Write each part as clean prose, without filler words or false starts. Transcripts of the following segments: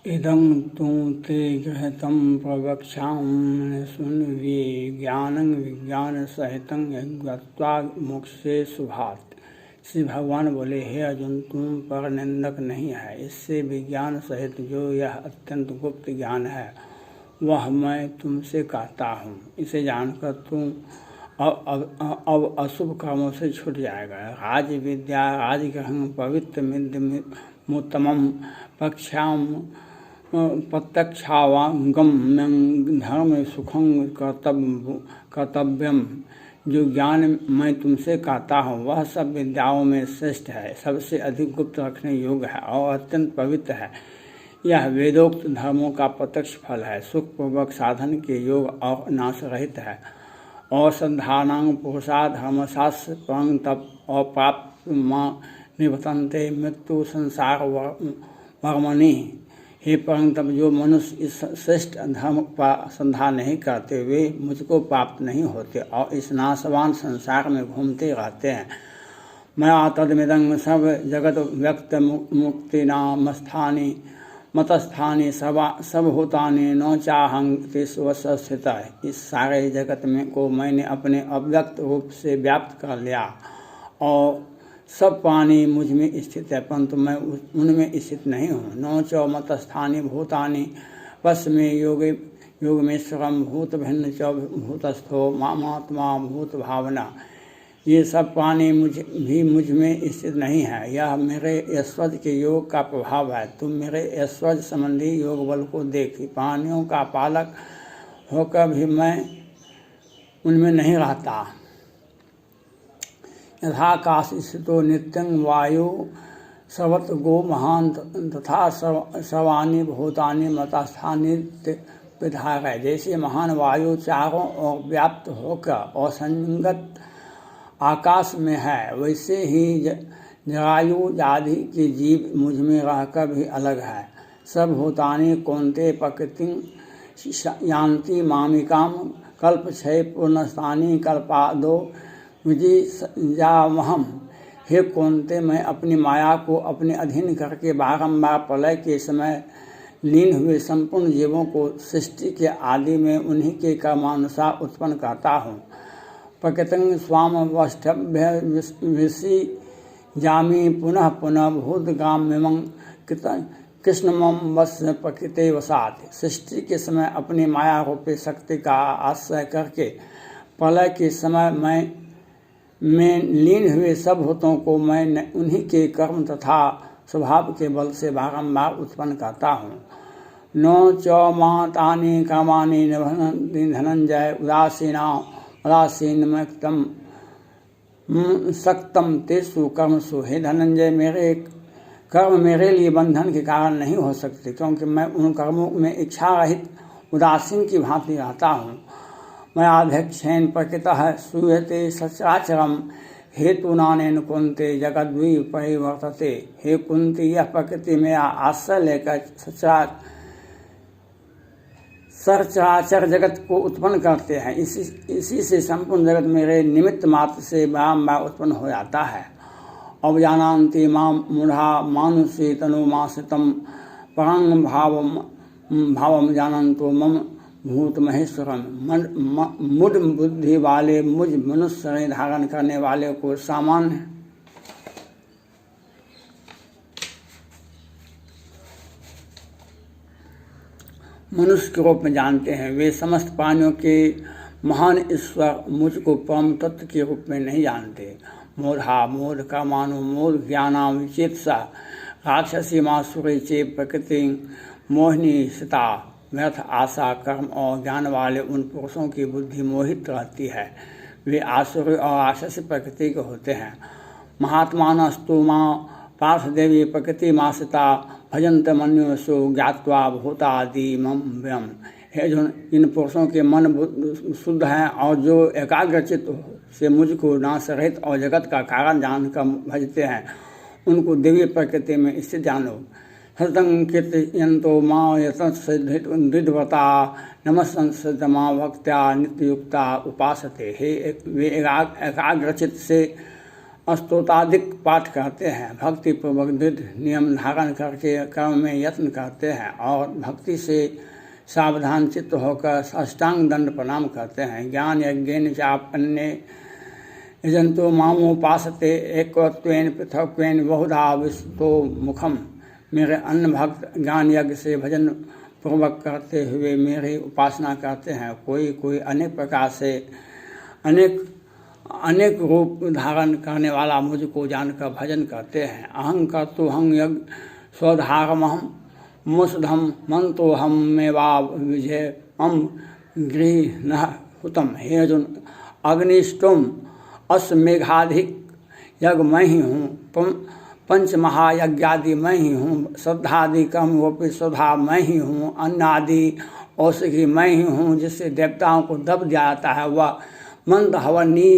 इदं तु ते गृहीतं प्रवक्ष्यामि शृण्वे ज्ञानं विज्ञानसहितं यज्ञत्वा मोक्षे शुभात्। श्री भगवान बोले, हे अर्जुन, तुम पर निंदक नहीं है। इससे विज्ञान सहित जो यह अत्यंत गुप्त ज्ञान है वह मैं तुमसे कहता हूँ। इसे जानकर तुम अब अशुभ कर्मों से छूट जाएगा। राज विद्या राजग्रहण पवित्र मुत्तमम पक्षाम प्रत्यक्षावांगम धर्म सुखं कर्तव्यम। जो ज्ञान मैं तुमसे कहता हूँ वह सब विद्याओं में श्रेष्ठ है, सबसे अधिक गुप्त रखने योग्य है और अत्यंत पवित्र है। यह वेदोक्त धर्मों का प्रत्यक्ष फल है, सुखपूर्वक साधन के योग और नाश रहित है। और श्रद्धानां पुरुषा धर्मशास्त्र परं तप और प्राप्त मां निवर्तन्ते मृत्यु संसार वर्मणि। हे परम तप, जो मनुष्य इस श्रेष्ठ धर्म का संधान नहीं करते वे मुझको प्राप्त नहीं होते और इस नाशवान संसार में घूमते रहते हैं। मया तदमिदं सब जगत व्यक्त मुक्तिनामस्थानि मतस्थानि सर्वभूतानि न चाहं तेषु स्थित। इस सारे जगत में को मैंने अपने अव्यक्त रूप से व्याप्त कर लिया और सब प्राणी मुझ में स्थित है, परंतु मैं उनमें स्थित नहीं हूँ। नौ चौ मतस्थानी भूतानि वश में योग में स्वरम भूत भिन्न चौ भूतस्थो मामात्मा भूत भावना। ये सब प्राणी मुझ में स्थित नहीं है। यह मेरे ऐश्वर्य के योग का प्रभाव है। तुम मेरे ऐश्वर्य संबंधी योग बल को देख। प्राणियों का पालक होकर भी मैं उनमें नहीं रहता। यथाकाश स्थितो नित्यं वायु सर्वत गो महान तथा सर्वाणि भूतानि मतस्थानि विधारक। जैसे महान वायु चारों ओर व्याप्त होकर और संगत आकाश में है, वैसे ही जरायु आदि के जीव मुझ में रहकर भी अलग है। सब भूतानि कौन्ते प्रकृति यान्ति मामिकाम कल्पक्षय पूर्णस्थानि कल्पादो विजिजामहम। हे कौन्ते, मैं अपनी माया को अपने अधीन करके बारंबार प्रलय के समय लीन हुए संपूर्ण जीवों को सृष्टि के आदि में उन्हीं के कर्मानुसार उत्पन्न करता हूँ। प्रकृतं स्वाम वष्टभ्य विषि जामी पुनः पुनः भूतगामिमं कृष्णमं वश प्रकृते वसात्। सृष्टि के समय अपनी माया रूपी शक्ति का आश्रय करके प्रलय के समय में लीन हुए सब भूतों को मैं उन्हीं के कर्म तथा स्वभाव के बल से बारंबार उत्पन्न करता हूँ। नो चौ मातानि कर्माणि निबध्नन्ति धनंजय उदासीनमक्तम सक्तम तेषु कर्मसु। हे धनंजय, मेरे कर्म मेरे लिए बंधन के कारण नहीं हो सकते, क्योंकि मैं उन कर्मों में इच्छा रहित उदासीन की भांति रहता हूँ। मयाध्यक्षेण प्रकृतः सूयते सचराचरम हेतुनानेन कुंते जगद्वी परिवर्तते। हे कुंती, यह प्रकृति में आश्रय लेकर सचराचर जगत को उत्पन्न करते हैं। इसी से संपूर्ण जगत मेरे निमित्त मात्र से बारंबार उत्पन्न हो जाता है। अवजानन्ति मां मूढ़ा मानुषी तनुमाश्रितं परं भावम जानन्तो मम भूत महेश्वरम। मूढ़ बुद्धि वाले मुझ मनुष्य शरीर धारण करने वाले को सामान्य मनुष्य के रूप में जानते हैं। वे समस्त प्राणियों के महान ईश्वर मुझको परम तत्व के रूप में नहीं जानते। मूढ़ा मूढ़ कर्माणु मूढ़ ज्ञाना विचेतसा राक्षसी मासुरी चे प्रकृति मोहिनी सीता। व्यर्थ आशा कर्म और ज्ञान वाले उन पुरुषों की बुद्धि मोहित रहती है। वे आसुरी और राक्षसी प्रकृति के होते हैं। महात्मानस्तु मां पार्थदेवी प्रकृति मासिता भजन्त मन्युषु ज्ञात्वा भूतादि मम व्यम। हे जो इन पुरुषों के मन शुद्ध हैं और जो एकाग्रचित से मुझको नाश रहित और जगत का कारण जानकर भजते हैं, उनको दिव्य प्रकृति में स्थित जानो। हृदं कीर्तयन्तो मां यतसिद्धव्रता नमस्संसद मां भक्त्या नित्ययुक्ता उपासते। हे वे एकाग्रचित से स्तोत्रादिक पाठ करते हैं, भक्ति पूर्वक दृढ़ नियम धारण करके कर्म में यत्न करते हैं और भक्ति से सावधान चित्त होकर साष्टांग दंड प्रणाम करते हैं। ज्ञान यज्ञेन चापन्ने यजंतो मामोपासते एकत्वेन पृथक्त्वेन बहुधा विस्ततो मुखम। मेरे अन्य भक्त ज्ञान यज्ञ से भजन पूर्वक करते हुए मेरी उपासना करते हैं। कोई अनेक प्रकार से अनेक रूप धारण करने वाला मुझको जानकर भजन करते हैं। अहं कर्तुहं यज्ञ स्वधारमहं मुसधम मंतोहम मेवा विजयम गृह हुतम। हे अर्जुन, अग्निष्टोम अश्वमेघाधिक यज्ञ मैं ही हूँ, पंच महायज्ञादि मैं ही हूँ, श्रद्धादि कर्म वो श्रद्धा मैं ही हूँ, अन्न आदि औषधि मैं ही हूँ जिससे देवताओं को दब दिया जाता है, वह मंत्र हवनी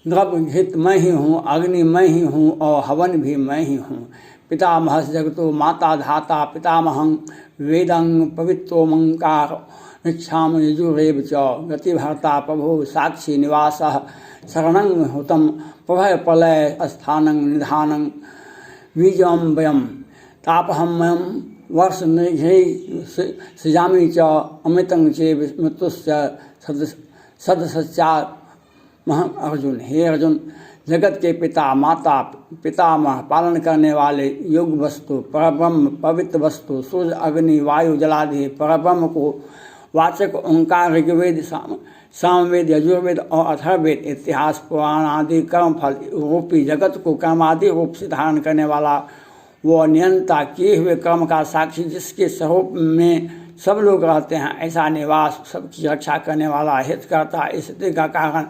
द्रव्य घृत मैं ही हूँ, अग्नि मैं ही हूँ और हवन भी मैं ही हूँ। पितामह जगतो माता धाता पितामहं वेदं पवित्रोमंकार इच्छाम यजुरेव च गतिभर्ता प्रभु साक्षी निवासः शरणं हुतम प्रभय प्रलय स्थानं निधानं बीजं वयं तापहमयं वर्ष निर्घै सृजामि च अमृतं चे मृत्युश्च सदसच्चा अर्जुन। हे अर्जुन, जगत के पिता माता पितामह पालन करने वाले योग वस्तु परब्रह्म पवित्र वस्तु सूर्य अग्नि वायु जलादि परब्रह्म को वाचक ओंकार ऋग्वेद सामवेद यजुर्वेद और अथर्ववेद इतिहास पुराण आदि कर्म फल रूपी जगत को कर्मादि रूप से धारण करने वाला वो नियंता किए हुए कर्म का साक्षी जिसके स्वरूप में सब लोग रहते हैं, ऐसा निवास सबकी रक्षा करने वाला हित करता स्थिति का कारण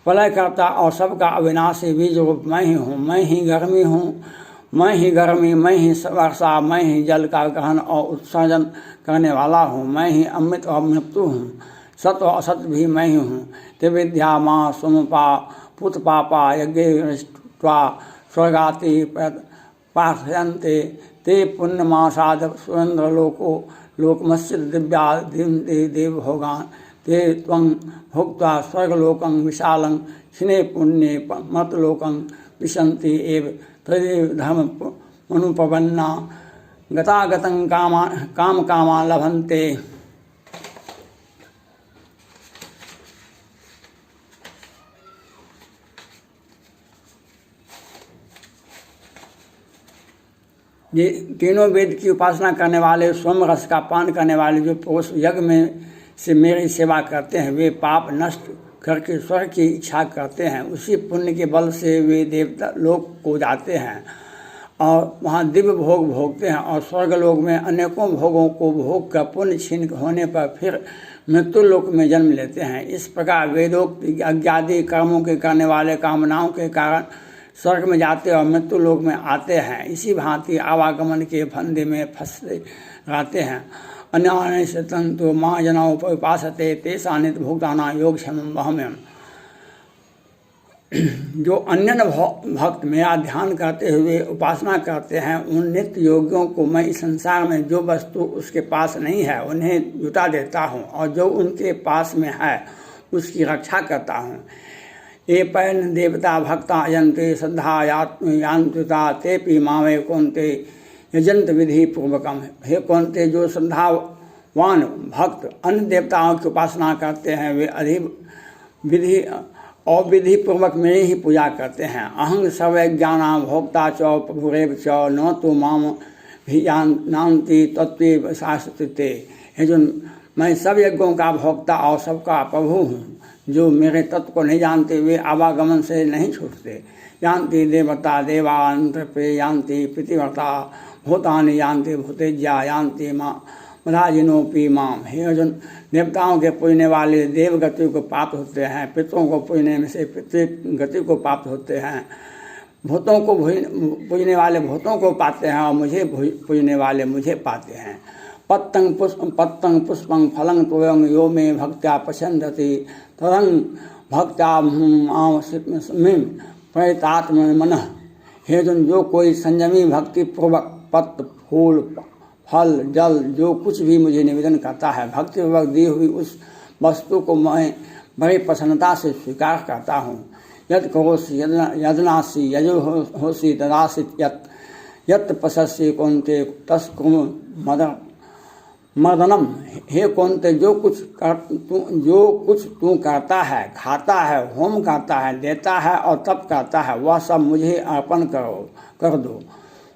प्रलय करता और सबका अविनाशी बीज रूप मैं ही हूँ। मैं ही गर्मी हूँ, मैं ही गर्मी, मैं ही वर्षा, मैं ही जल का ग्रहण और उत्सर्जन करने वाला हूँ। मैं ही अमृत और मृत्यु हूँ, सत्य और असत भी मैं ही हूँ। ते विद्या माँ सुमपा पुत पापा यज्ञा स्वर्गाति पार्थयन्ते ते पुण्यमासाद सुरेंद्र लोको लोकमस्जिद दिव्या देव भोगान ते त्वं भुक्त्वा स्वर्गलोकं विशालं क्षिणे पुण्ये मतलोकं विशन्ति एव तदेव धर्म मनुपवन्ना गतागतं काम कामा लभन्ते। ये तीनों वेद की उपासना करने वाले सोम रस का पान करने वाले जो पुरुष यज्ञ में से मेरी सेवा करते हैं वे पाप नष्ट करके स्वर्ग की इच्छा करते हैं। उसी पुण्य के बल से वे देवता लोक को जाते हैं और वहाँ दिव्य भोग भोगते हैं और स्वर्ग लोक में अनेकों भोगों को भोग कर पुण्य क्षीण होने पर फिर मृत्यु लोक में जन्म लेते हैं। इस प्रकार वेदोक्त यज्ञादि कर्मों के करने वाले कामनाओं के कारण स्वर्ग में जाते और मृत्यु लोक में आते हैं। इसी भांति आवागमन के फंदे में फंसते रहते हैं। अन्यानि से तंतु माँ जनोपासते तेषानित भुक्ताना योग क्षमं वहम्यहम्। जो अन्य भक्त मेरा ध्यान करते हुए उपासना करते हैं उन नित्य योगियों को मैं इस संसार में जो वस्तु उसके पास नहीं है उन्हें जुटा देता हूँ और जो उनके पास में है उसकी रक्षा करता हूँ। ये पैन देवता भक्ता यंते श्रद्धा यांत्रिता तेपि मामे कौन्ते यजंत विधि पूर्वकम। हे कौन्ते, जो श्रद्धावान भक्त अन्य देवताओं की उपासना करते हैं वे अधिक विधि और विधि पूर्वक मेरी ही पूजा करते हैं। अहं सर्वज्ञानां भोक्ता च प्रभुरेव च न तो माम भी नान्ति तत्व शास्त्रते। हे जो मैं सब यज्ञों का भोक्ता और सबका प्रभु हूँ। जो मेरे तत्व को नहीं जानते वे आवागमन से नहीं छूटते। यान्ति देवता देवान्तर्पे यान्ति पृथिवर्ता भूतानि यान्ति भूतेज्या यान्ति माँ मधाजिनोपी माम। हे अर्जुन, देवताओं के पूजने वाले देव गति को प्राप्त होते हैं, पितरों को पूजने में से पितृ गति को प्राप्त होते हैं, भूतों को पूजने वाले भूतों को पाते हैं और मुझे पूजने वाले मुझे पाते हैं। पत्तं पुष्पं फलं तोयं यो मे भक्त्या पश्यन्ति तदं भक्त्या मां प्रयतात्म मनः। हे अर्जुन, जो कोई संयमी भक्ति पूर्वक पत्र फूल फल जल जो कुछ भी मुझे निवेदन करता है भक्ति पूर्वक दी हुई उस वस्तु को मैं बड़ी प्रसन्नता से स्वीकार करता हूँ। यत् करोसि यजनासि यजुर्होसि ददासि यत् पश्यसि कौन्ते तस्कुरु मदनम। हे कौन्ते, जो कुछ तू करता है, खाता है, होम करता है, देता है और तप करता है, वह सब मुझे अर्पण कर दो।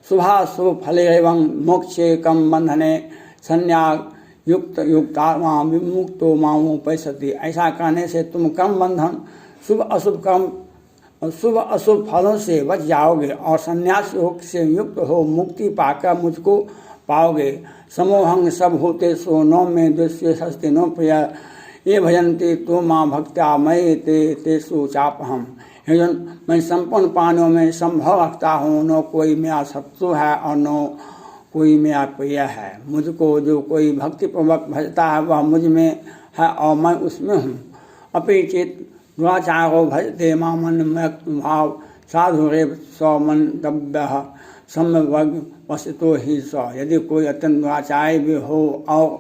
शुभाशुभ फले एवं मोक्षे कम बंधने संन्यास युक्तात्मा विमुक्तो मामुपैसति। ऐसा करने से तुम कर्म बंधन शुभ अशुभ फलों से बच जाओगे और संन्यास योग से युक्त हो मुक्ति पाकर मुझको पाओगे। समोहंग सब होते सो नो में दृश्य सस्ते नो प्रिय ये भजन्ते तो माँ भक्त्या मय तेसु चापहम। हे जन, मैं संपूर्ण प्राणियों में संभव रखता हूँ, न कोई मेरा शत्रु है और न कोई मेरा प्रिय है। मुझको जो कोई भक्तिपूर्वक भजता है वह मुझ में है और मैं उसमें हूँ। अपि चेत दुराचारो भजते मामन भाव साधुरेव स्वमंतव्य सम्यग् वस्तुतो ही स। यदि कोई अत्यंत दुराचारी भी हो और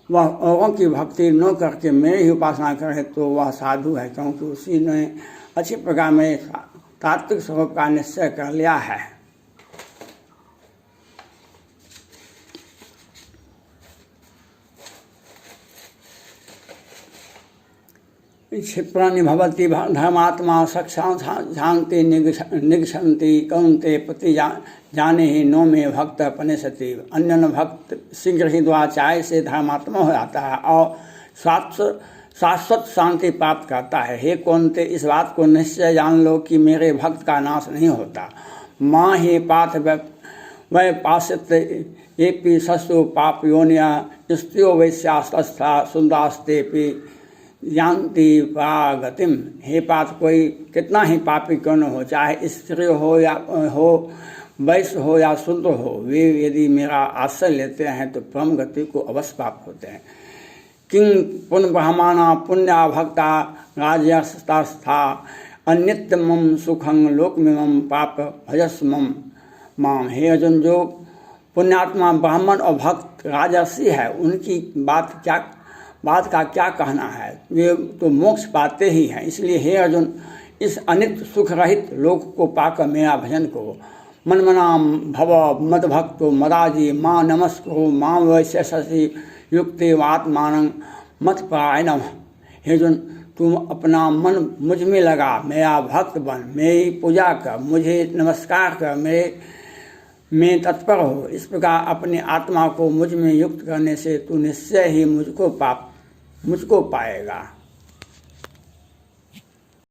वह औरों की भक्ति न करके मेरी ही उपासना करे तो वह साधु है, क्योंकि उसी ने अच्छी प्रकार में तात्विक स्वरूप का निश्चय कर लिया है। क्षिप्रनि भवति धर्मात्मा शांति निगछन्ति कौन्ते प्रति जाने ही नो में भक्त पनिशति। अन्य भक्त शीघ्र ही दुराचार्य से धर्मात्मा हो जाता है और शाश्वत शांति प्राप्त करता है। हे कौन्ते, इस बात को निश्चय जान लो कि मेरे भक्त का नाश नहीं होता। माँ ही पाथ वै पाश्यत एपि सस्तु पाप योनिया स्त्रियो वैश्यास्था सुंदास्तेपि जानती पागतिम। हे पाथ, कोई कितना ही पापी क्यों न हो, चाहे स्त्री हो वैश्य हो या शुद्र हो, वे यदि मेरा आश्रय लेते हैं तो परम गति को अवश्य प्राप्त होते हैं। किंग पुण्य ब्रह्माना पुण्या भक्ता राजस्था अनित्यमम सुखं लोकमिमं पाप भजस्मम माम। हे अर्जुन, जो पुण्यात्मा ब्राह्मण और भक्त राजर्षि है उनकी बात का क्या कहना है, वे तो मोक्ष पाते ही हैं। इसलिए हे अर्जुन, इस अनित्य सुख रहित लोक को पाकर मेरा भजन करो। मनमना भव मदभक्तो मदाजी माँ नमस्कुरु माँ वैश्यसि युक्ते आत्मान मत परायणम। हे अर्जुन, तुम अपना मन मुझ में लगा, मेरा भक्त बन, मेरी पूजा कर, मुझे नमस्कार कर, मैं तत्पर हो। इस प्रकार अपनी आत्मा को मुझ में युक्त करने से तू निश्चय ही मुझको पाएगा।